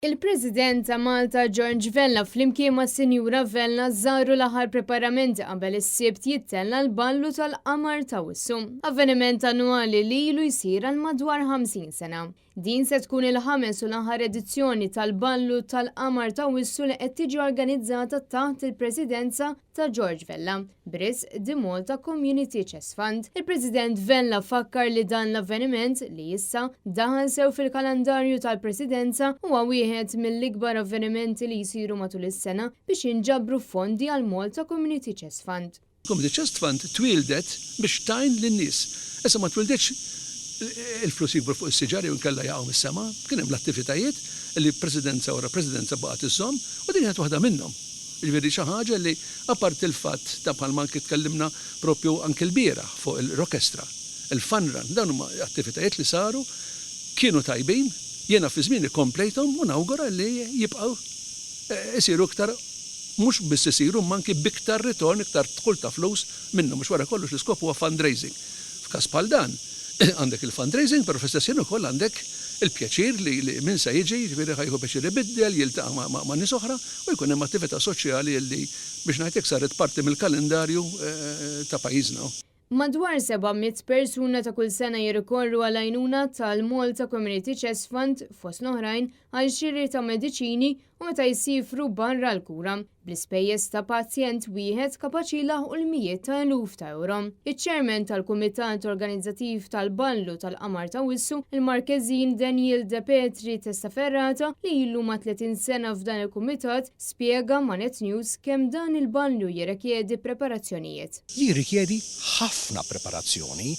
Il-President ta' Malta George Vella flimkien ma' Sinjura Vella żaru l-aħħar preparamenti qabel is-sibt jittella l-ballu tal-qamar ta' wissu, avveniment annwali li ilu jsir għal madwar 50 sena. Din se tkun il-ħames u l-aħħar edizzjoni tal-ballu tal-qamar ta' wissu li qed tiġi organizzata taħt il-Presidenza ta' George Vella, b'risq di Malta Community Chess Fund. Il-President Vella fakkar li dan l-avveniment li issa daħal sew fil-kalendarju tal-Presidenza huwa wieħed mill-ikbar avvenimenti li jsiru matul is-sena biex jinġabru fondi għal Malta Community Chess Fund. Community Chess Fund twildet biex tajn lin-nies. Issa ma twildetx il-flus jikbru fuq is-siġar jew inkella jaqgħu mis-sema, kien hemm l-attivitajiet li presidenza wara presidenza baqgħet iżżomm u din kienet waħda minnhom. Jiġifieri xi ħaġa li apart il-fatt ta' bħalma anke tkellimna proprju anke l-bieraħ fuq il-orkestra, il-fun run, dawn huma attivitajiet li saru kienu tajbin, jiena fi żmien ikkomplejthom u nawgura li jibqgħu isiru iktar mhux biss isiru manki biktar ritorn iktar dħul ta' flus minnhom mhux wara kollox l-iskop huwa fundraising. F'każ bħal dan għandek il-fundraising, però fl-istess ukoll għandek il-pjaċir li min se jiġi, jiġifieri ħajħu pjaċir ibiddel, jiltaqa' ma' nies oħra u jkun hemm attività soċjali li biex ngħidlek saret parti mill-kalendarju ta' pajjiżna. Madwar 700 persuna ta' kull sena jirrikorru għal għajnuna tal-Malta Community Chess Fund fost l-oħrajn għal xiri ta' mediċini u meta jsifru barra l-kura bl-ispejjeż ta' pazjent wieħed kapaċi laħqu l-mijiet ta' eluf ta' euro. Iċ-Chairman tal-Kumitat Organizzattiv tal-Ballu tal-Qamar ta' Wissu, il-Markeżin Daniel De Petri Testaferrata li ilu ma' 30 sena f'dan il-kumitat spjega ma' Net News kemm dan il-ballu jirrikjedi preparazzjonijiet. Jirrikjedi ħafna preparazzjoni,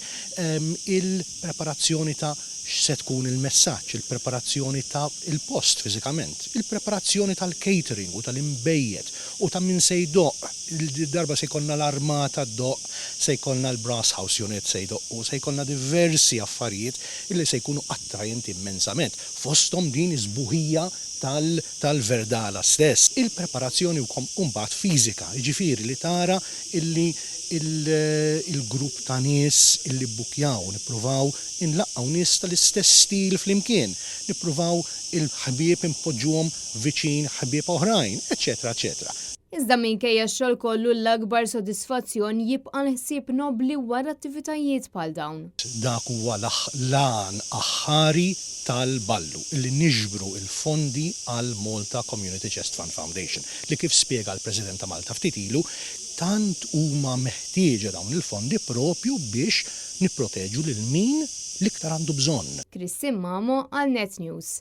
il-preparazzjoni ta' x'se tkun il-messaġġ, il-preparazzjoni ta' il-post fiżikament, il-preparazzjoni tal-catering u tal-imbejjed u ta' min se jdoq. Il-darba se jkollna l-armata ddoq, se jkollna l-brass house unit se jdoq u se jkollna diversi affarijiet illi se jkunu attrajenti immensament. Fosthom din iżbuħija tal-Verdala stess. Il-preparazzjoni mbagħad fiżika, jiġifieri li tara illi il-grupp ta' nies illi bbukjaw, nippruvaw inlaqgħu nies tal-istess stil flimkien, nippruvaw il-ħbieb impoġġuhom viċin ħbieb oħrajn, eċetera, eċetera. Iżda minkejja x-xogħol kollu l-akbar sodisfazzjon jibqa' l-ħsieb nobli wara attivitajiet bħal dawn. Dak huwa l-għan aħħari tal-ballu illi niġbru il-fondi għal Malta Community Chess Fund Foundation li kif spjega l-President ta' Malta ftit ilu tant huma meħtieġa dawn il-fondi propju biex nipproteġu lil min l-iktar għandu bżonn. Kristin Mamo għal Net News.